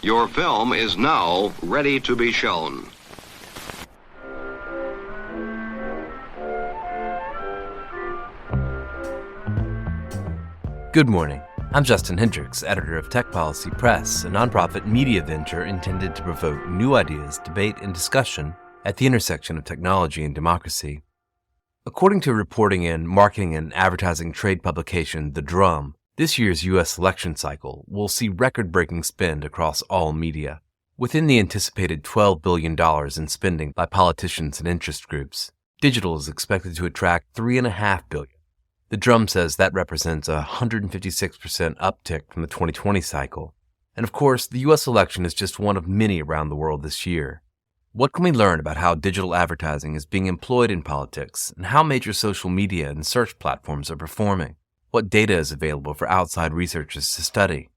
Your film is now ready to be shown. Good morning. I'm Justin Hendricks, editor of Tech Policy Press, a nonprofit media venture intended to provoke new ideas, debate, and discussion at the intersection of technology and democracy. According to reporting in marketing and advertising trade publication The Drum, this year's U.S. election cycle will see record-breaking spend across all media. Within the anticipated $12 billion in spending by politicians and interest groups, digital is expected to attract $3.5 billion. The Drum says that represents a 156% uptick from the 2020 cycle. And of course, the U.S. election is just one of many around the world this year. What can we learn about how digital advertising is being employed in politics and how major social media and search platforms are performing? What data is available for outside researchers to study?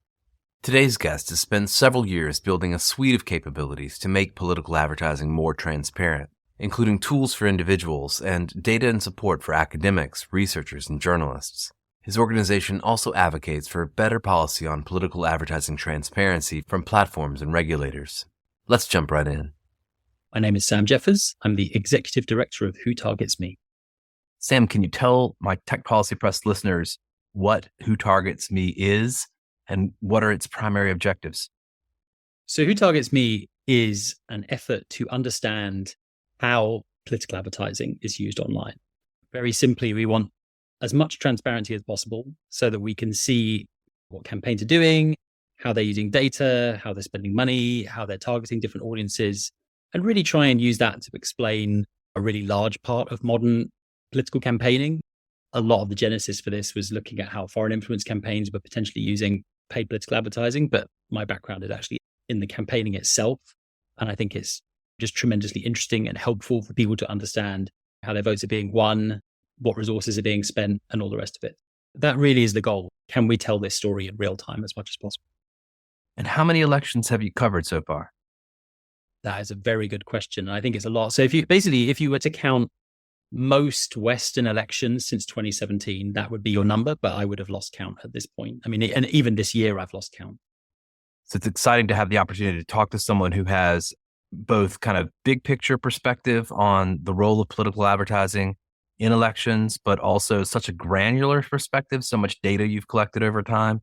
Today's guest has spent several years building a suite of capabilities to make political advertising more transparent, including tools for individuals and data and support for academics, researchers, and journalists. His organization also advocates for better policy on political advertising transparency from platforms and regulators. Let's jump right in. My name is Sam Jeffers. I'm the executive director of Who Targets Me. Sam, can you tell my Tech Policy Press listeners what Who Targets Me is and what are its primary objectives? So Who Targets Me is an effort to understand how political advertising is used online. Very simply, we want as much transparency as possible so that we can see what campaigns are doing, how they're using data, how they're spending money, how they're targeting different audiences, and really try and use that to explain a really large part of modern political campaigning. A lot of the genesis for this was looking at how foreign influence campaigns were potentially using paid political advertising, but my background is actually in the campaigning itself. And I think it's just tremendously interesting and helpful for people to understand how their votes are being won, what resources are being spent, and all the rest of it. That really is the goal. Can we tell this story in real time as much as possible? And how many elections have you covered so far? That is a very good question. I think it's a lot. So if you were to count most Western elections since 2017, that would be your number, but I would have lost count at this point. I mean, and even this year, I've lost count. So it's exciting to have the opportunity to talk to someone who has both kind of big picture perspective on the role of political advertising in elections, but also such a granular perspective, so much data you've collected over time.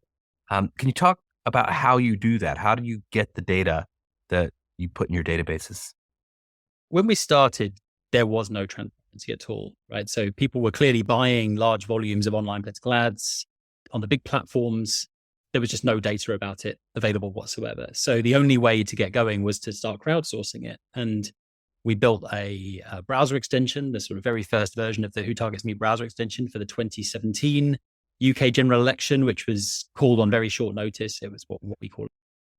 Can you talk about how you do that? How do you get the data that you put in your databases? When we started, there was no transparency at all, right? So people were clearly buying large volumes of online political ads on the big platforms. There was just no data about it available whatsoever. So the only way to get going was to start crowdsourcing it. And we built a browser extension, the sort of very first version of the Who Targets Me browser extension for the 2017 UK general election, which was called on very short notice. It was what we call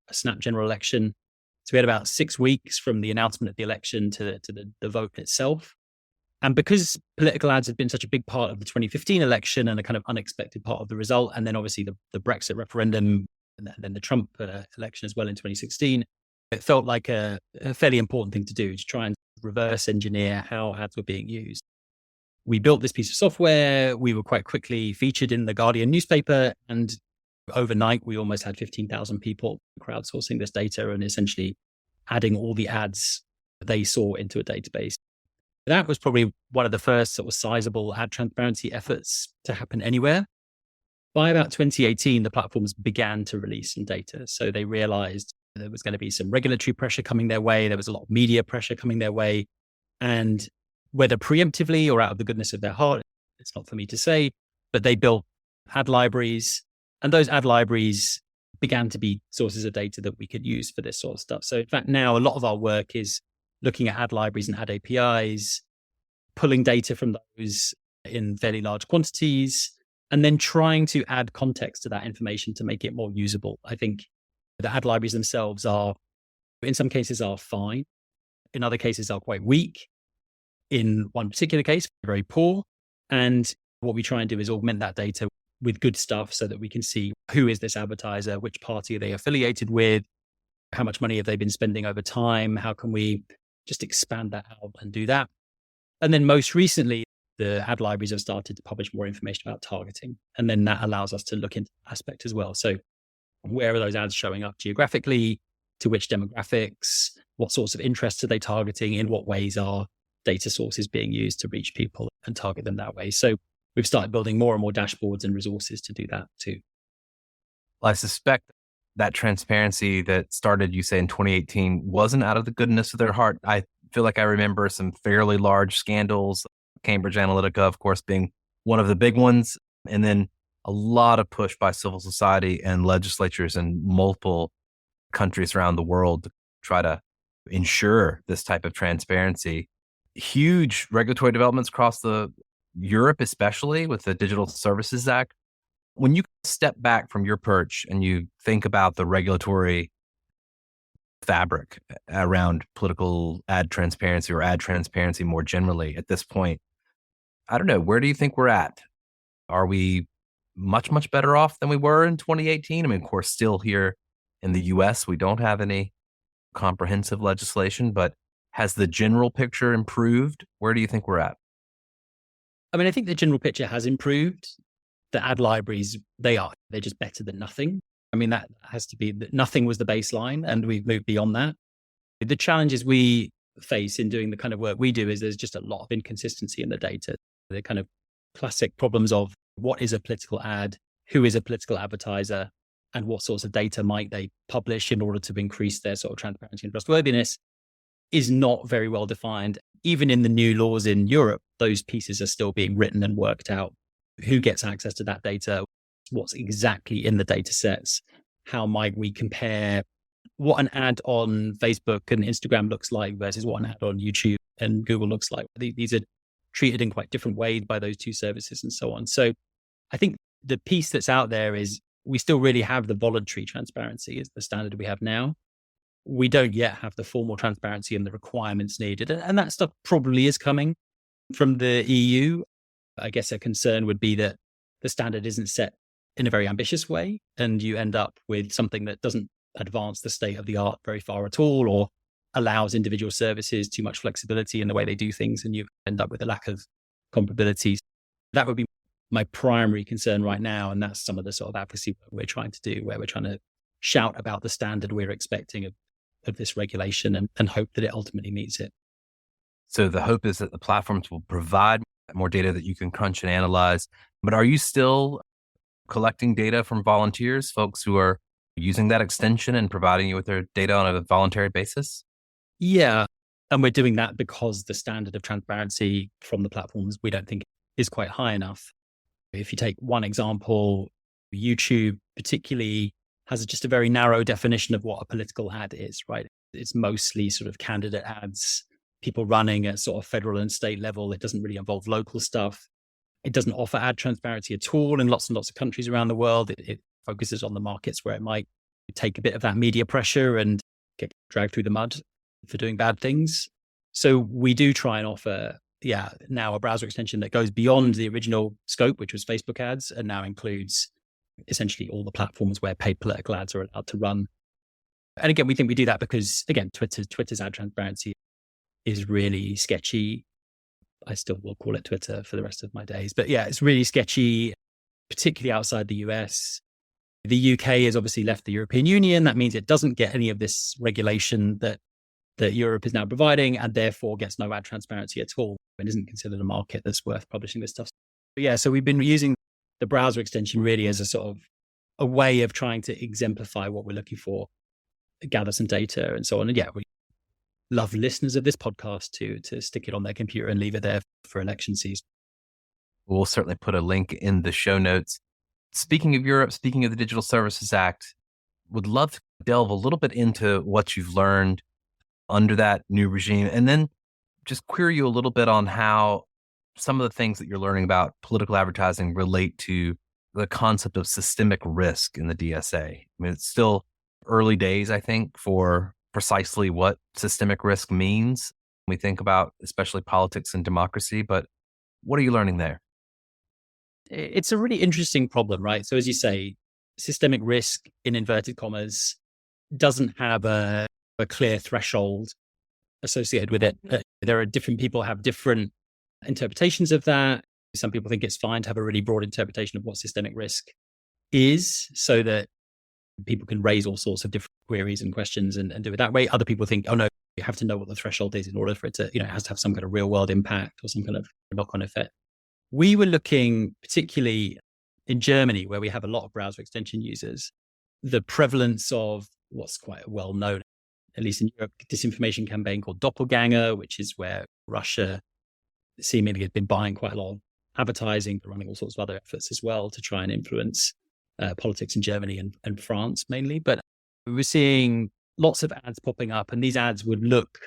a snap general election. So we had about 6 weeks from the announcement of the election to the vote itself. And because political ads had been such a big part of the 2015 election and a kind of unexpected part of the result, and then obviously the Brexit referendum and then the Trump election as well in 2016, it felt like a fairly important thing to do, to try and reverse engineer how ads were being used. We built this piece of software. We were quite quickly featured in the Guardian newspaper, and overnight we almost had 15,000 people crowdsourcing this data and essentially adding all the ads they saw into a database. That was probably one of the first sort of sizable ad transparency efforts to happen anywhere. By about 2018, the platforms began to release some data. So they realized there was going to be some regulatory pressure coming their way. There was a lot of media pressure coming their way. And whether preemptively or out of the goodness of their heart, it's not for me to say, but they built ad libraries. And those ad libraries began to be sources of data that we could use for this sort of stuff. So in fact, now a lot of our work is looking at ad libraries and ad APIs, pulling data from those in fairly large quantities, and then trying to add context to that information to make it more usable. I think the ad libraries themselves are, in some cases, are fine. In other cases, are quite weak. In one particular case, very poor. And what we try and do is augment that data with good stuff so that we can see who is this advertiser, which party are they affiliated with, how much money have they been spending over time, how can we just expand that out and do that. And then most recently, the ad libraries have started to publish more information about targeting. And then that allows us to look into that aspect as well. So where are those ads showing up geographically? to which demographics, what sorts of interests are they targeting, in what ways are data sources being used to reach people and target them that way. So we've started building more and more dashboards and resources to do that too. Well, I suspect that transparency that started, you say, in 2018 wasn't out of the goodness of their heart. I feel like I remember some fairly large scandals, Cambridge Analytica, of course, being one of the big ones, and then a lot of push by civil society and legislatures in multiple countries around the world to try to ensure this type of transparency. Huge regulatory developments across Europe, especially with the Digital Services Act. When you step back from your perch and you think about the regulatory fabric around political ad transparency or ad transparency more generally at this point, I don't know, where do you think we're at? Are we much, much better off than we were in 2018? I mean, of course, still here in the US, we don't have any comprehensive legislation, but has the general picture improved? Where do you think we're at? I mean, I think the general picture has improved. The ad libraries, they're just better than nothing. I mean, that has to be, nothing was the baseline, and we've moved beyond that. The challenges we face in doing the kind of work we do is there's just a lot of inconsistency in the data. The kind of classic problems of what is a political ad, who is a political advertiser, and what sorts of data might they publish in order to increase their sort of transparency and trustworthiness is not very well defined. Even in the new laws in Europe, those pieces are still being written and worked out. Who gets access to that data? What's exactly in the data sets? How might we compare what an ad on Facebook and Instagram looks like versus what an ad on YouTube and Google looks like? These are treated in quite different ways by those two services and so on. So I think the piece that's out there is we still really have the voluntary transparency is the standard we have now. We don't yet have the formal transparency and the requirements needed. And that stuff probably is coming from the EU. I guess a concern would be that the standard isn't set in a very ambitious way, and you end up with something that doesn't advance the state of the art very far at all, or allows individual services too much flexibility in the way they do things, and you end up with a lack of comparability. That would be my primary concern right now, and that's some of the sort of advocacy we're trying to do, where we're trying to shout about the standard we're expecting of this regulation and hope that it ultimately meets it. So the hope is that the platforms will provide more data that you can crunch and analyze. But are you still collecting data from volunteers, folks who are using that extension and providing you with their data on a voluntary basis? Yeah. And we're doing that because the standard of transparency from the platforms we don't think is quite high enough. If you take one example, YouTube particularly has just a very narrow definition of what a political ad is, right? It's mostly sort of candidate ads, people running at sort of federal and state level. It doesn't really involve local stuff. It doesn't offer ad transparency at all in lots and lots of countries around the world. It focuses on the markets where it might take a bit of that media pressure and get dragged through the mud for doing bad things. So we do try and offer, now a browser extension that goes beyond the original scope, which was Facebook ads, and now includes essentially all the platforms where paid political ads are allowed to run. And again, we think we do that because, again, Twitter's ad transparency is really sketchy. I still will call it Twitter for the rest of my days. But yeah, it's really sketchy, particularly outside the US. The UK has obviously left the European Union. That means it doesn't get any of this regulation that Europe is now providing, and therefore gets no ad transparency at all. It isn't considered a market that's worth publishing this stuff. But yeah, so we've been using the browser extension really as a sort of a way of trying to exemplify what we're looking for, gather some data and so on. And yeah, we love listeners of this podcast to stick it on their computer and leave it there for election season. We'll certainly put a link in the show notes. Speaking of Europe, speaking of the Digital Services Act, would love to delve a little bit into what you've learned under that new regime, and then just query you a little bit on how some of the things that you're learning about political advertising relate to the concept of systemic risk in the DSA. I mean, it's still early days, I think, for precisely what systemic risk means when we think about especially politics and democracy. But what are you learning there? It's a really interesting problem, right? So as you say, systemic risk, in inverted commas, doesn't have a clear threshold associated with it. There are different people have different interpretations of that. Some people think it's fine to have a really broad interpretation of what systemic risk is, so that people can raise all sorts of different queries and questions and do it that way. Other people think, oh no, you have to know what the threshold is in order for it to, it has to have some kind of real world impact or some kind of knock-on effect. We were looking particularly in Germany, where we have a lot of browser extension users, the prevalence of what's quite well known, at least in Europe, disinformation campaign called Doppelganger, which is where Russia seemingly had been buying quite a lot of advertising, running all sorts of other efforts as well to try and influence politics in Germany and France mainly. But we were seeing lots of ads popping up, and these ads would look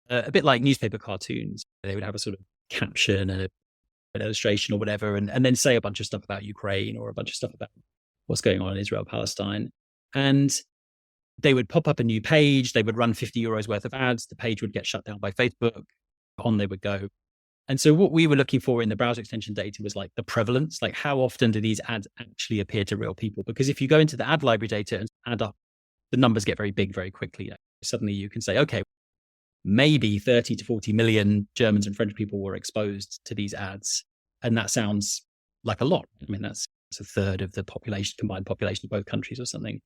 a bit like newspaper cartoons. They would have a sort of caption and an illustration or whatever, and then say a bunch of stuff about Ukraine or a bunch of stuff about what's going on in Israel, Palestine. And they would pop up a new page. They would run 50 euros worth of ads. The page would get shut down by Facebook. On they would go. And so what we were looking for in the browser extension data was like the prevalence, like how often do these ads actually appear to real people? Because if you go into the ad library data and add up, the numbers get very big very quickly. Suddenly you can say, okay, maybe 30 to 40 million Germans and French people were exposed to these ads. And that sounds like a lot. I mean, that's a third of the population, combined population of both countries or something.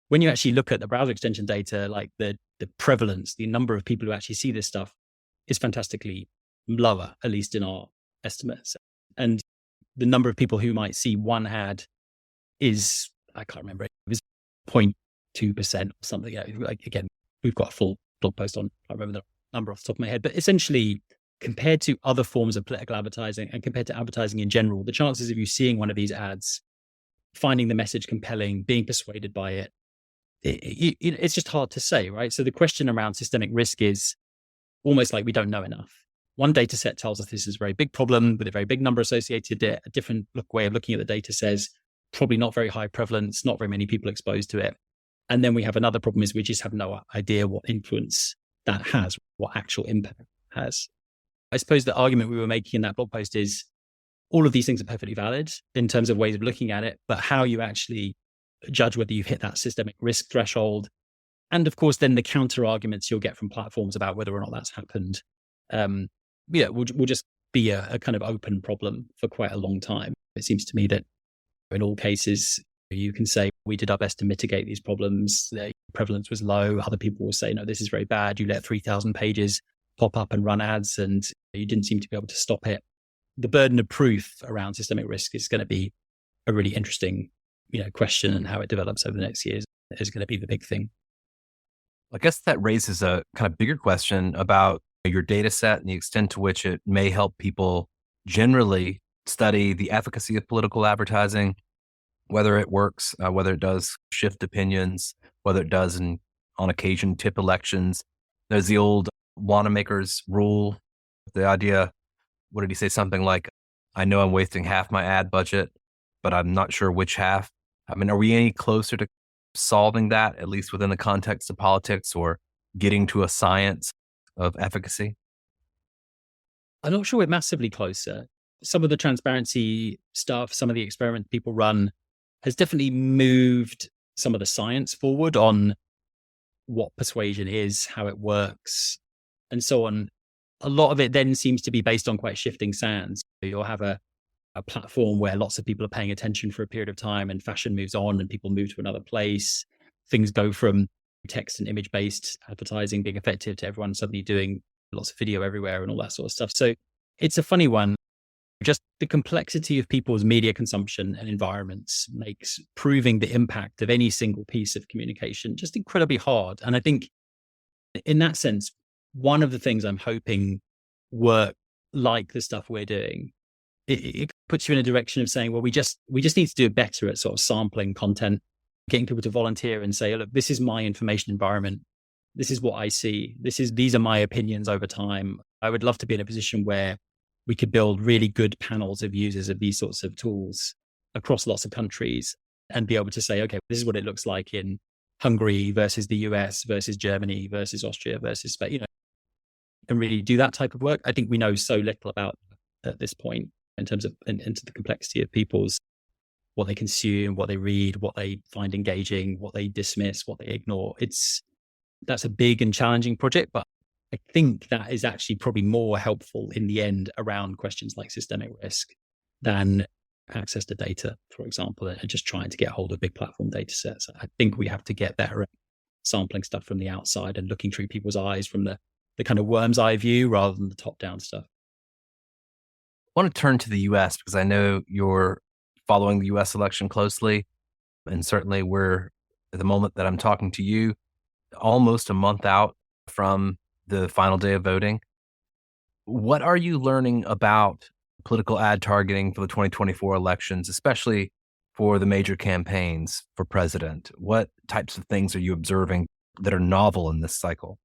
When you actually look at the browser extension data, like the prevalence, the number of people who actually see this stuff is fantastically lower, at least in our estimates. And the number of people who might see one ad is, I can't remember, it was 0.2% or something. Like, again, we've got a full blog post on, I remember the number off the top of my head, but essentially compared to other forms of political advertising and compared to advertising in general, the chances of you seeing one of these ads, finding the message compelling, being persuaded by it, it's just hard to say, right? So the question around systemic risk is almost like we don't know enough. One data set tells us this is a very big problem with a very big number associated to it. A different way of looking at the data says probably not very high prevalence, not very many people exposed to it. And then we have another problem is we just have no idea what influence that has, what actual impact it has. I suppose the argument we were making in that blog post is all of these things are perfectly valid in terms of ways of looking at it, but how you actually judge whether you've hit that systemic risk threshold. And of course, then the counter arguments you'll get from platforms about whether or not that's happened. Will just be a kind of open problem for quite a long time. It seems to me that in all cases, you can say we did our best to mitigate these problems. The prevalence was low. Other people will say, no, this is very bad. You let 3,000 pages pop up and run ads and you didn't seem to be able to stop it. The burden of proof around systemic risk is going to be a really interesting question, and how it develops over the next years is going to be the big thing. I guess that raises a kind of bigger question about your data set and the extent to which it may help people generally study the efficacy of political advertising, whether it works, whether it does shift opinions, whether it does on occasion tip elections. There's the old Wanamaker's rule, the idea, what did he say? Something like, I know I'm wasting half my ad budget, but I'm not sure which half. I mean, are we any closer to solving that, at least within the context of politics, or getting to a science of efficacy? I'm not sure we're massively closer. Some of the transparency stuff, some of the experiments people run has definitely moved some of the science forward on what persuasion is, how it works, and so on. A lot of it then seems to be based on quite shifting sands. You'll have a platform where lots of people are paying attention for a period of time and fashion moves on and people move to another place. Things go from text and image-based advertising being effective to everyone suddenly doing lots of video everywhere and all that sort of stuff. So it's a funny one. Just the complexity of people's media consumption and environments makes proving the impact of any single piece of communication just incredibly hard. And I think in that sense, one of the things I'm hoping work like the stuff we're doing, it puts you in a direction of saying, well, we just need to do better at sort of sampling content, getting people to volunteer and say, look, this is my information environment. This is what I see. These are my opinions over time. I would love to be in a position where we could build really good panels of users of these sorts of tools across lots of countries and be able to say, okay, this is what it looks like in Hungary versus the US versus Germany versus Austria versus Spain, and really do that type of work. I think we know so little about at this point in terms of into the complexity of people's, what they consume, what they read, what they find engaging, what they dismiss, what they ignore. That's a big and challenging project, but I think that is actually probably more helpful in the end around questions like systemic risk than access to data, for example, and just trying to get hold of big platform data sets. I think we have to get better at sampling stuff from the outside and looking through people's eyes from the kind of worm's eye view rather than the top down stuff. I want to turn to the US because I know you're following the US election closely. And certainly we're, at the moment that I'm talking to you, almost a month out from the final day of voting. What are you learning about political ad targeting for the 2024 elections, especially for the major campaigns for president? What types of things are you observing that are novel in this cycle?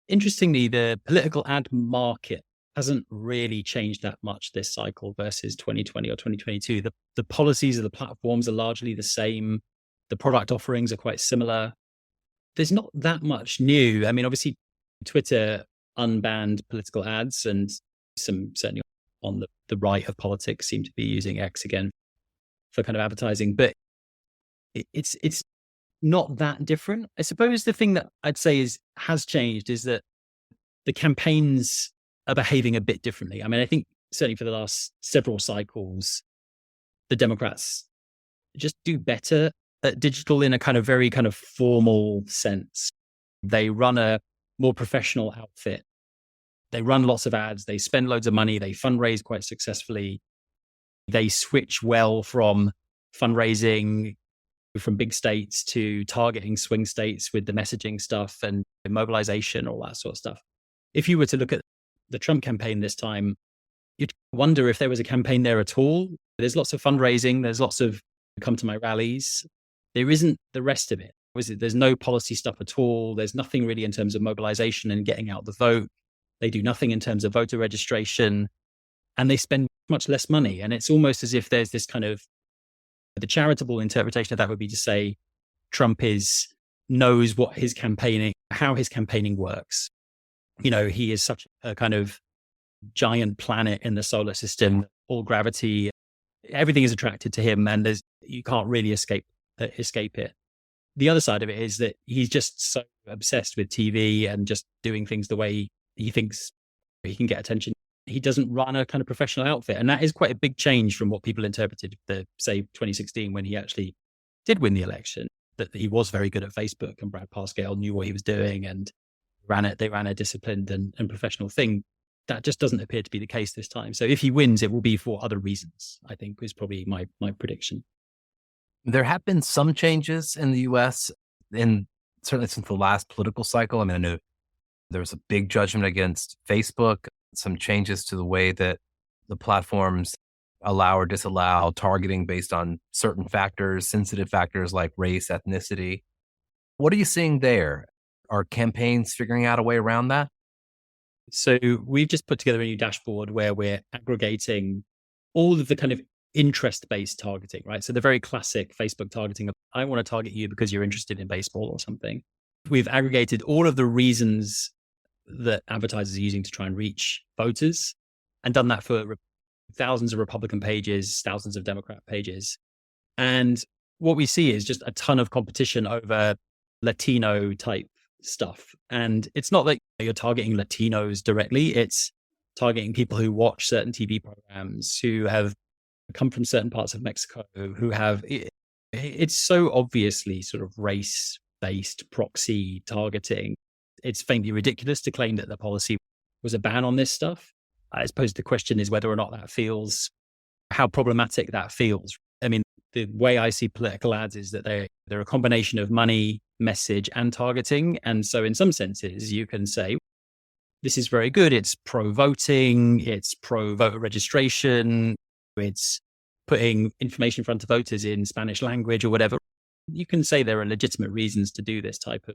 Interestingly, the political ad market hasn't really changed that much this cycle versus 2020 or 2022. The policies of the platforms are largely the same. The product offerings are quite similar. There's not that much new. I mean, obviously, Twitter unbanned political ads, and some certainly on the right of politics seem to be using X again for kind of advertising. But it's not that different. I suppose the thing that I'd say has changed is that the campaigns are behaving a bit differently. I mean, I think certainly for the last several cycles, the Democrats just do better at digital in a kind of very kind of formal sense. They run a more professional outfit. They run lots of ads. They spend loads of money. They fundraise quite successfully. They switch well from fundraising from big states to targeting swing states with the messaging stuff and mobilization, all that sort of stuff. If you were to look at the Trump campaign this time, you'd wonder if there was a campaign there at all. There's lots of fundraising. There's lots of come to my rallies. There isn't the rest of it. There's no policy stuff at all. There's nothing really in terms of mobilization and getting out the vote. They do nothing in terms of voter registration, and they spend much less money. And it's almost as if there's this kind of, the charitable interpretation of that would be to say Trump knows what his campaigning, how his campaigning works. You know, he is such a kind of giant planet in the solar system, all gravity, everything is attracted to him, and you can't really escape it. The other side of it is that he's just so obsessed with TV and just doing things the way he thinks he can get attention. He doesn't run a kind of professional outfit. And that is quite a big change from what people interpreted say 2016, when he actually did win the election, that he was very good at Facebook and Brad Parscale knew what he was doing and they ran a disciplined and professional thing. That just doesn't appear to be the case this time. So if he wins, it will be for other reasons, I think is probably my prediction. There have been some changes in the US, and certainly since the last political cycle. I mean, I know there was a big judgment against Facebook, some changes to the way that the platforms allow or disallow targeting based on certain factors, sensitive factors like race, ethnicity. What are you seeing there? Are campaigns figuring out a way around that? So we've just put together a new dashboard where we're aggregating all of the kind of interest-based targeting, right? So the very classic Facebook targeting of, I want to target you because you're interested in baseball or something. We've aggregated all of the reasons that advertisers are using to try and reach voters, and done that for thousands of Republican pages, thousands of Democrat pages. And what we see is just a ton of competition over Latino type stuff. And it's not that you're targeting Latinos directly, it's targeting people who watch certain TV programs, who have come from certain parts of Mexico, who have, it's so obviously sort of race-based proxy targeting. It's faintly ridiculous to claim that the policy was a ban on this stuff. I suppose the question is whether or not that feels, how problematic that feels. I mean, the way I see political ads is that they're a combination of money, message, and targeting. And so in some senses, you can say, this is very good. It's pro-voting, it's pro-voter registration, it's putting information in front of voters in Spanish language or whatever. You can say there are legitimate reasons to do this type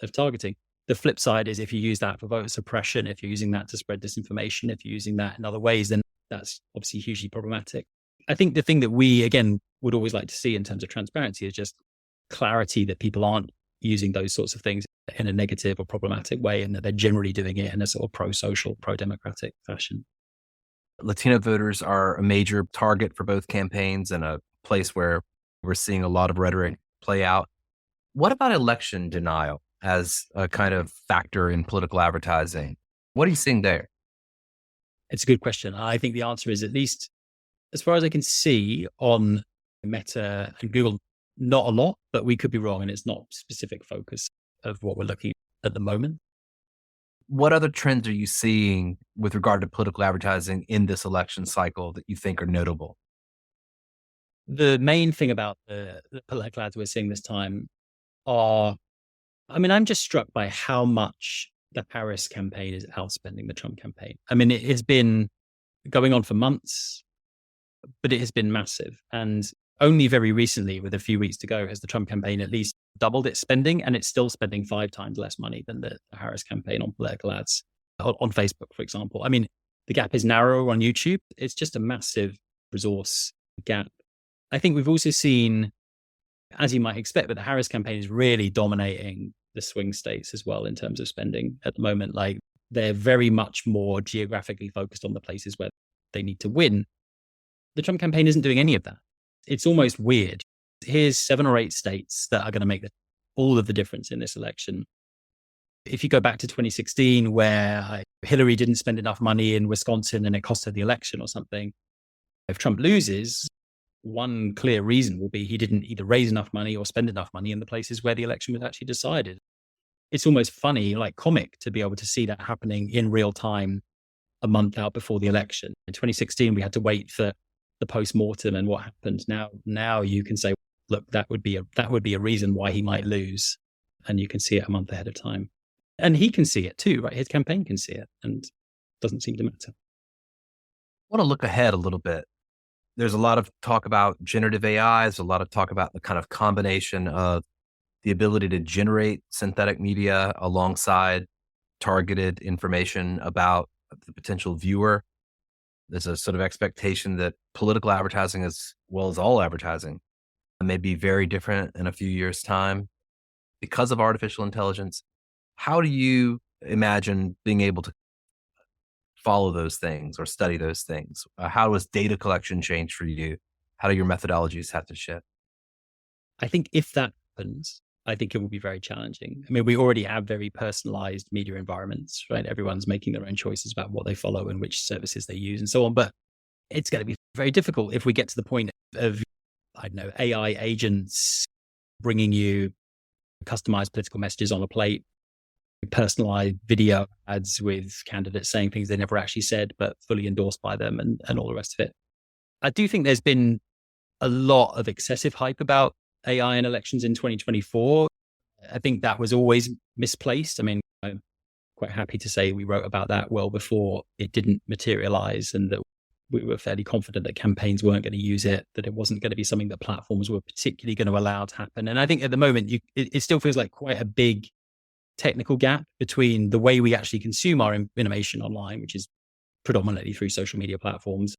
of targeting. The flip side is if you use that for voter suppression, if you're using that to spread disinformation, if you're using that in other ways, then that's obviously hugely problematic. I think the thing that we, again, would always like to see in terms of transparency is just clarity that people aren't using those sorts of things in a negative or problematic way, and that they're generally doing it in a sort of pro-social, pro-democratic fashion. Latino voters are a major target for both campaigns and a place where we're seeing a lot of rhetoric play out. What about election denial as a kind of factor in political advertising? What are you seeing there? It's a good question. I think the answer is, at least as far as I can see on Meta and Google, Not a lot, but we could be wrong, and it's not specific focus of what we're looking at the moment. What other trends are you seeing with regard to political advertising in this election cycle that you think are notable? The main thing about the political ads we're seeing this time are, I'm just struck by how much the Harris campaign is outspending the Trump campaign. It has been going on for months, but it has been massive. And only very recently, with a few weeks to go, has the Trump campaign at least doubled its spending, and it's still spending 5 times less money than the Harris campaign on political ads on Facebook, for example. The gap is narrower on YouTube. It's just a massive resource gap. I think we've also seen, as you might expect, that the Harris campaign is really dominating the swing states as well in terms of spending at the moment. Like, they're very much more geographically focused on the places where they need to win. The Trump campaign isn't doing any of that. It's almost weird. Here's 7 or 8 states that are going to make all of the difference in this election. If you go back to 2016, where Hillary didn't spend enough money in Wisconsin and it cost her the election or something, if Trump loses, one clear reason will be he didn't either raise enough money or spend enough money in the places where the election was actually decided. It's almost funny, like comic, to be able to see that happening in real time a month out before the election. In 2016, we had to wait for the post-mortem and what happened. Now you can say, look, that would be a reason why he might lose. And you can see it a month ahead of time. And he can see it too, right? His campaign can see it, and it doesn't seem to matter. I want to look ahead a little bit. There's a lot of talk about generative AI. There's a lot of talk about the kind of combination of the ability to generate synthetic media alongside targeted information about the potential viewer. There's a sort of expectation that political advertising, as well as all advertising, may be very different in a few years' time because of artificial intelligence. How do you imagine being able to follow those things or study those things? How does data collection change for you? How do your methodologies have to shift? I think if that happens, I think it will be very challenging. We already have very personalized media environments, right? Everyone's making their own choices about what they follow and which services they use and so on. But it's going to be very difficult if we get to the point of, AI agents bringing you customized political messages on a plate, personalized video ads with candidates saying things they never actually said, but fully endorsed by them and all the rest of it. I do think there's been a lot of excessive hype about AI in elections in 2024. I think that was always misplaced. I'm quite happy to say we wrote about that well before it didn't materialize, and that we were fairly confident that campaigns weren't going to use it, that it wasn't going to be something that platforms were particularly going to allow to happen. And I think at the moment, it still feels like quite a big technical gap between the way we actually consume our information online, which is predominantly through social media platforms,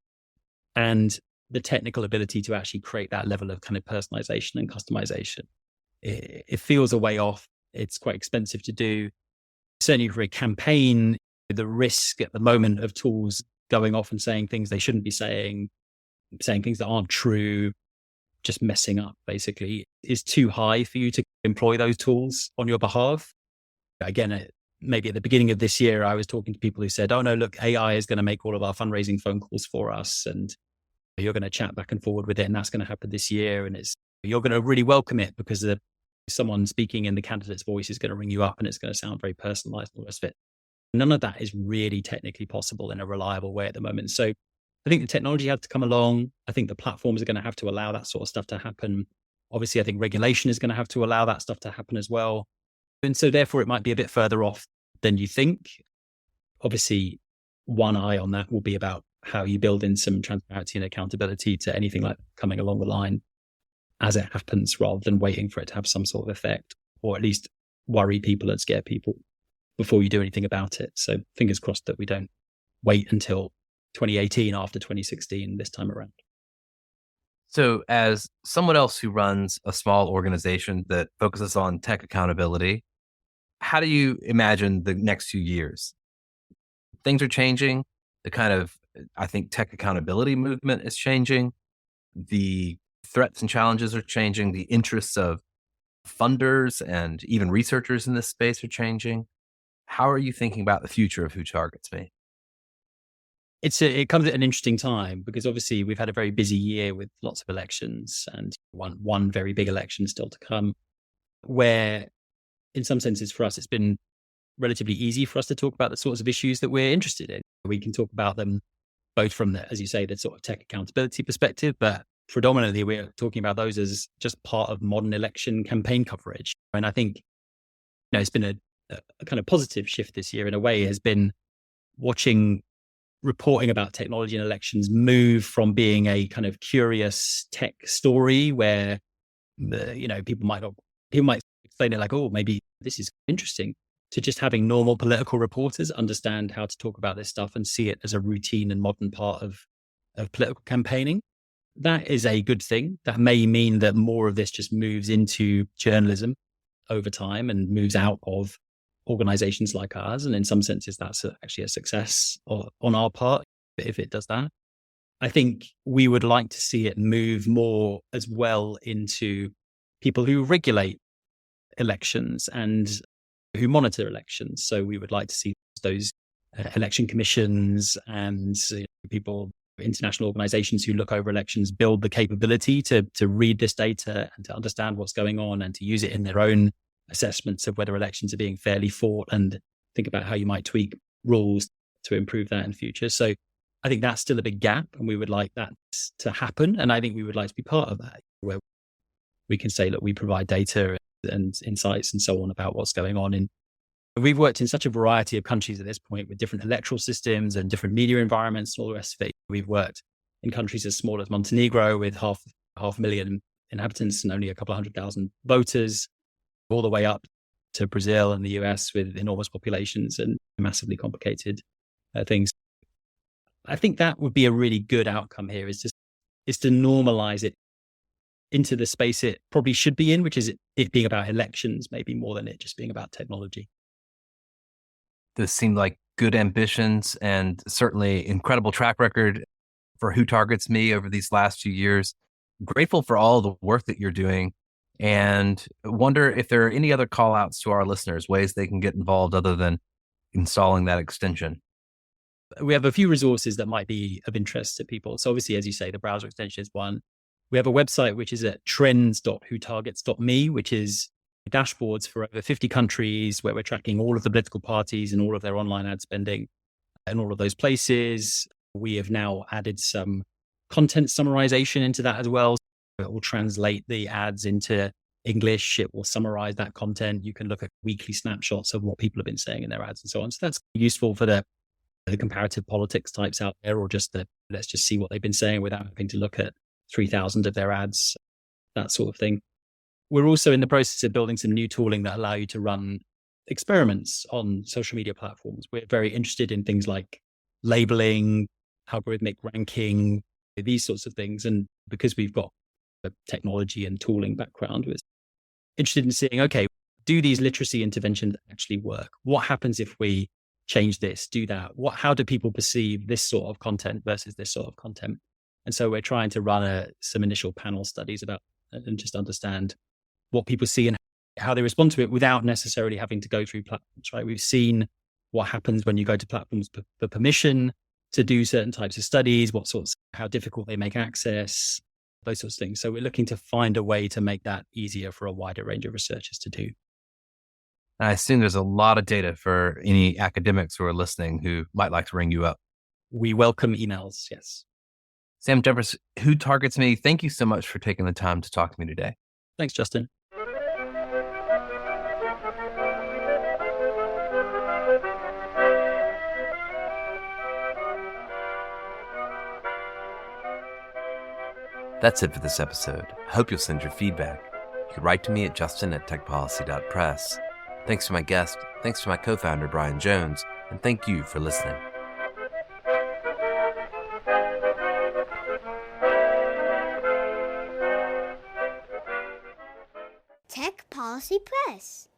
and the technical ability to actually create that level of kind of personalization and customization. It feels a way off. It's quite expensive to do. Certainly for a campaign, the risk at the moment of tools going off and saying things they shouldn't be saying things that aren't true, just messing up basically, is too high for you to employ those tools on your behalf. Again, maybe at the beginning of this year, I was talking to people who said, oh no, look, AI is going to make all of our fundraising phone calls for us, and you're going to chat back and forward with it, and that's going to happen this year, and you're going to really welcome it because someone speaking in the candidate's voice is going to ring you up and it's going to sound very personalized and all the rest of it. None of that is really technically possible in a reliable way at the moment. So I think the technology has to come along. I think the platforms are going to have to allow that sort of stuff to happen. Obviously, I think regulation is going to have to allow that stuff to happen as well. And so therefore, it might be a bit further off than you think. Obviously, one eye on that will be about how you build in some transparency and accountability to anything like coming along the line as it happens, rather than waiting for it to have some sort of effect, or at least worry people and scare people before you do anything about it. So fingers crossed that we don't wait until 2018 after 2016 this time around. So as someone else who runs a small organization that focuses on tech accountability, how do you imagine the next few years? Things are changing. The kind of, I think, tech accountability movement is changing. The threats and challenges are changing. The interests of funders and even researchers in this space are changing. How are you thinking about the future of Who Targets Me? it comes at an interesting time because obviously we've had a very busy year with lots of elections and one very big election still to come, where in some senses for us it's been relatively easy for us to talk about the sorts of issues that we're interested in. We can talk about them both from the, as you say, the sort of tech accountability perspective, but predominantly we're talking about those as just part of modern election campaign coverage. And I think, it's been a kind of positive shift this year in a way, has been watching reporting about technology and elections move from being a kind of curious tech story where people might explain it like, oh, maybe this is interesting, to just having normal political reporters understand how to talk about this stuff and see it as a routine and modern part of political campaigning. That is a good thing. That may mean that more of this just moves into journalism over time and moves out of organizations like ours. And in some senses, that's actually a success on our part if it does that. I think we would like to see it move more as well into people who regulate elections and who monitor elections. So we would like to see those election commissions and people, international organizations who look over elections, build the capability to read this data and to understand what's going on and to use it in their own assessments of whether elections are being fairly fought and think about how you might tweak rules to improve that in future. So I think that's still a big gap and we would like that to happen. And I think we would like to be part of that, where we can say, look, we provide data and insights and so on about what's going on. And we've worked in such a variety of countries at this point with different electoral systems and different media environments and all the rest of it. We've worked in countries as small as Montenegro with half a million inhabitants and only a couple of 100,000 voters, all the way up to Brazil and the US with enormous populations and massively complicated things. I think that would be a really good outcome here, is to normalize it into the space it probably should be in, which is it being about elections, maybe more than it just being about technology. Those seem like good ambitions and certainly incredible track record for Who Targets Me over these last few years. Grateful for all the work that you're doing and wonder if there are any other call outs to our listeners, ways they can get involved other than installing that extension. We have a few resources that might be of interest to people. So obviously, as you say, the browser extension is one. We have a website, which is at trends.whotargets.me, which is dashboards for over 50 countries where we're tracking all of the political parties and all of their online ad spending in all of those places. We have now added some content summarization into that as well. It will translate the ads into English. It will summarize that content. You can look at weekly snapshots of what people have been saying in their ads and so on. So that's useful for the comparative politics types out there, or just let's just see what they've been saying without having to look at 3,000 of their ads, that sort of thing. We're also in the process of building some new tooling that allow you to run experiments on social media platforms. We're very interested in things like labeling, algorithmic ranking, these sorts of things. And because we've got a technology and tooling background, we're interested in seeing, okay, do these literacy interventions actually work? What happens if we change this, do that? How do people perceive this sort of content versus this sort of content? And so we're trying to run some initial panel studies about and just understand what people see and how they respond to it without necessarily having to go through platforms, right? We've seen what happens when you go to platforms for permission to do certain types of studies, how difficult they make access, those sorts of things. So we're looking to find a way to make that easier for a wider range of researchers to do. I assume there's a lot of data for any academics who are listening who might like to ring you up. We welcome emails, yes. Sam Jeffers, Who Targets Me, thank you so much for taking the time to talk to me today. Thanks, Justin. That's it for this episode. I hope you'll send your feedback. You can write to me at justin@techpolicy.press. Thanks to my guest, thanks to my co-founder, Brian Jones, and thank you for listening. Tech Policy Press.